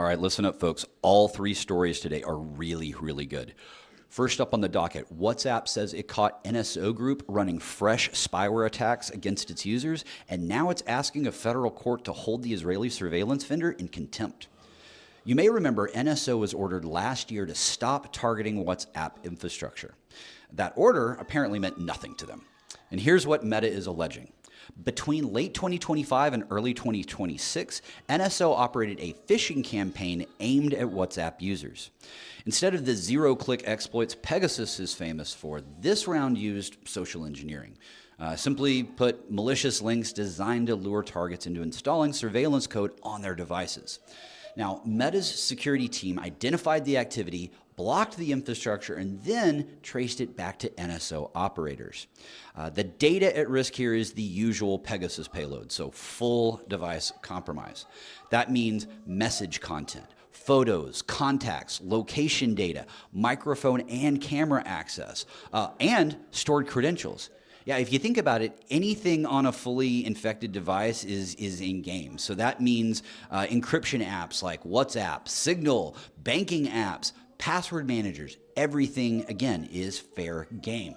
All right, listen up, folks. All three stories today are really, really good. First up on the docket, WhatsApp says it caught NSO group running fresh spyware attacks against its users, and now it's asking a federal court to hold the Israeli surveillance vendor in contempt. You may remember NSO was ordered last year to stop targeting WhatsApp infrastructure. That order apparently meant nothing to them. And here's what Meta is alleging. Between late 2025 and early 2026, NSO operated a phishing campaign aimed at WhatsApp users. Instead of the zero-click exploits Pegasus is famous for, this round used social engineering. Simply put, malicious links designed to lure targets into installing surveillance code on their devices. Now, Meta's security team identified the activity, blocked the infrastructure, and then traced it back to NSO operators. The data at risk here is the usual Pegasus payload, so full device compromise. That means message content, photos, contacts, location data, microphone and camera access, and stored credentials. Yeah, if you think about it, anything on a fully infected device is in-game. So that means encryption apps like WhatsApp, Signal, banking apps, password managers, everything, again, is fair game.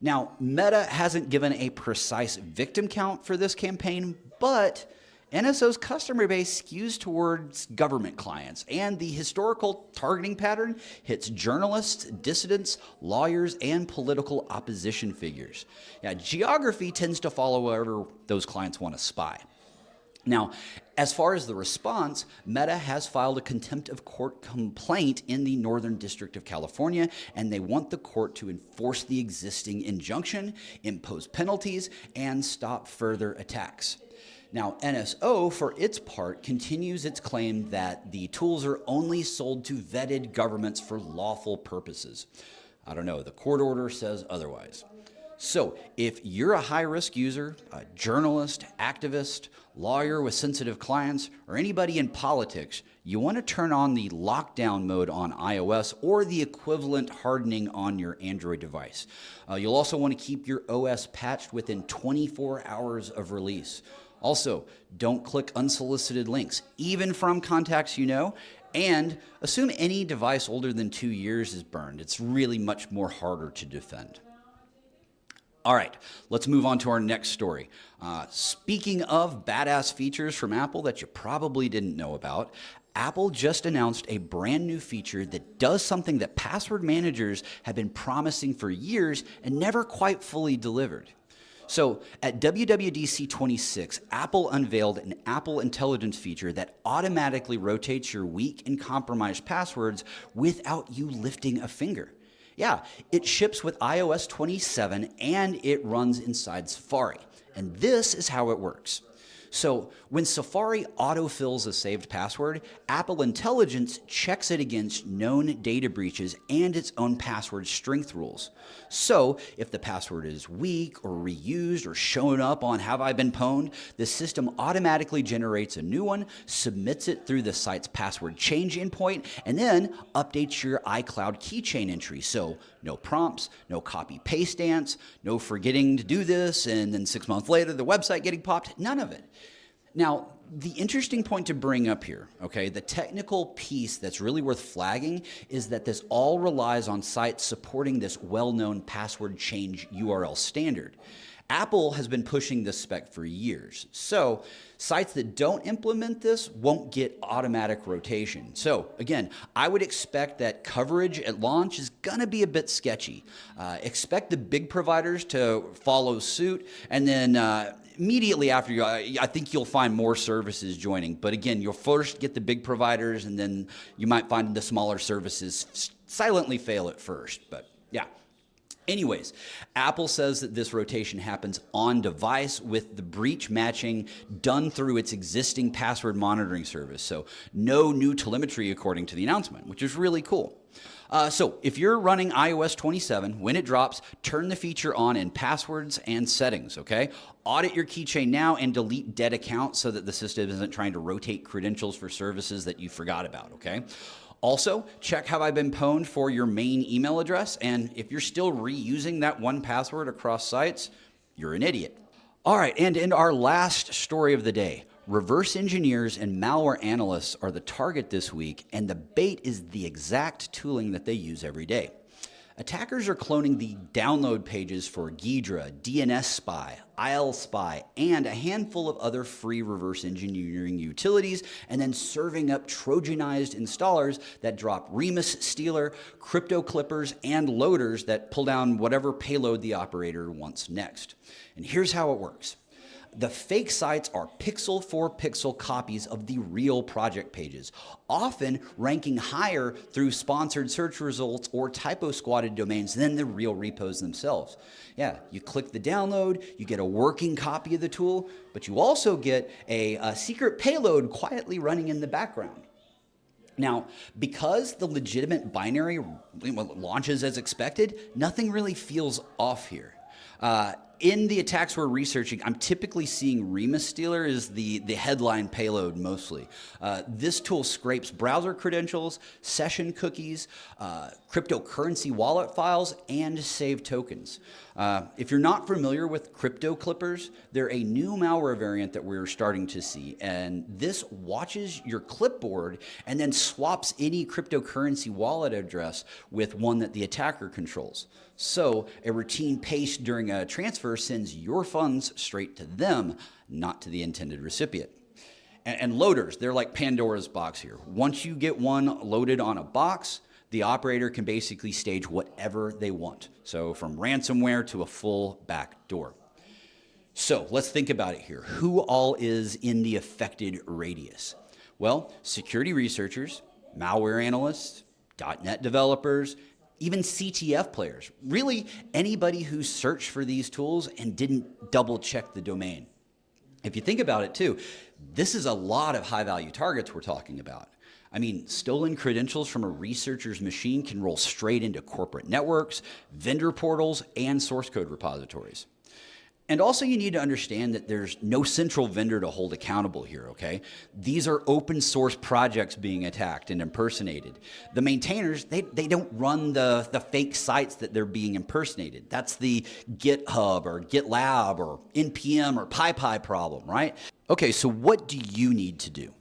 Now, Meta hasn't given a precise victim count for this campaign, but NSO's customer base skews towards government clients, and the historical targeting pattern hits journalists, dissidents, lawyers, and political opposition figures. Yeah, geography tends to follow wherever those clients want to spy. Now, as far as the response, Meta has filed a contempt of court complaint in the Northern District of California, and they want the court to enforce the existing injunction, impose penalties, and stop further attacks. Now, NSO, for its part, continues its claim that the tools are only sold to vetted governments for lawful purposes. I don't know, the court order says otherwise. So, if you're a high-risk user, a journalist, activist, lawyer with sensitive clients, or anybody in politics, you want to turn on the lockdown mode on iOS or the equivalent hardening on your Android device. You'll also want to keep your OS patched within 24 hours of release. Also, don't click unsolicited links, even from contacts you know, and assume any device older than 2 years is burned. It's really much more harder to defend. All right, let's move on to our next story. Speaking of badass features from Apple that you probably didn't know about, Apple just announced a brand new feature that does something that password managers have been promising for years and never quite fully delivered. So at WWDC 26, Apple unveiled an Apple Intelligence feature that automatically rotates your weak and compromised passwords without you lifting a finger. Yeah, it ships with iOS 27 and it runs inside Safari. And this is how it works. So when Safari autofills a saved password, Apple Intelligence checks it against known data breaches and its own password strength rules. So if the password is weak or reused or shown up on Have I Been Pwned, the system automatically generates a new one, submits it through the site's password change endpoint, and then updates your iCloud keychain entry. So no prompts, no copy-paste dance, no forgetting to do this, and then 6 months later the website getting popped, none of it. Now, the interesting point to bring up here, okay, the technical piece that's really worth flagging is that this all relies on sites supporting this well-known password change URL standard. Apple has been pushing this spec for years, so sites that don't implement this won't get automatic rotation. So again, I would expect that coverage at launch is going to be a bit sketchy. Expect the big providers to follow suit, and then immediately after, I think you'll find more services joining. But again, you'll first get the big providers, and then you might find the smaller services silently fail at first. But yeah. Anyways, Apple says that this rotation happens on device with the breach matching done through its existing password monitoring service. So no new telemetry according to the announcement, which is really cool. So if you're running iOS 27, when it drops, turn the feature on in passwords and settings, okay? Audit your keychain now and delete dead accounts so that the system isn't trying to rotate credentials for services that you forgot about, okay? Also, check Have I Been Pwned for your main email address, and if you're still reusing that one password across sites, you're an idiot. All right, and in our last story of the day, Reverse engineers and malware analysts are the target this week, and the bait is the exact tooling that they use every day. Attackers are cloning the download pages for Ghidra, dnSpy, ILSpy, and a handful of other free reverse engineering utilities, and then serving up Trojanized installers that drop Remus stealer, crypto clippers, and loaders that pull down whatever payload the operator wants next. And here's how it works. The fake sites are pixel for pixel copies of the real project pages, often ranking higher through sponsored search results or typo squatted domains than the real repos themselves. Yeah, you click the download, you get a working copy of the tool, but you also get a secret payload quietly running in the background. Now, because the legitimate binary launches as expected, nothing really feels off here. In the attacks we're researching, I'm typically seeing Remus stealer is the headline payload mostly. This tool scrapes browser credentials, session cookies, cryptocurrency wallet files, and saved tokens. If you're not familiar with crypto clippers, they're a new malware variant that we're starting to see. And this watches your clipboard and then swaps any cryptocurrency wallet address with one that the attacker controls. So a routine paste during a transfer sends your funds straight to them, not to the intended recipient. And loaders, they're like Pandora's box here. Once you get one loaded on a box, the operator can basically stage whatever they want. So from ransomware to a full backdoor. So let's think about it here. Who all is in the affected radius? Well, security researchers, malware analysts, .NET developers, even CTF players, really anybody who searched for these tools and didn't double check the domain. If you think about it too, this is a lot of high value targets we're talking about. I mean, stolen credentials from a researcher's machine can roll straight into corporate networks, vendor portals, and source code repositories. And also you need to understand that there's no central vendor to hold accountable here, okay? These are open source projects being attacked and impersonated. The maintainers, they don't run the fake sites that they're being impersonated. That's the GitHub or GitLab or NPM or PyPy problem, right? Okay, so what do you need to do?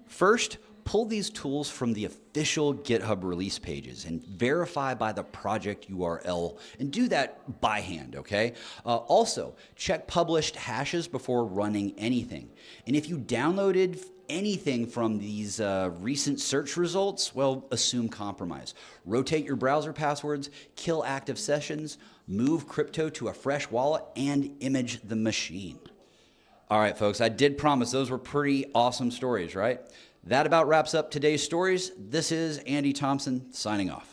First, pull these tools from the official GitHub release pages and verify by the project URL, and do that by hand, okay? Also, check published hashes before running anything. And if you downloaded anything from these recent search results, well, assume compromise. Rotate your browser passwords, kill active sessions, move crypto to a fresh wallet, and image the machine. All right, folks, I did promise those were pretty awesome stories, right? That about wraps up today's stories. This is Andy Thompson signing off.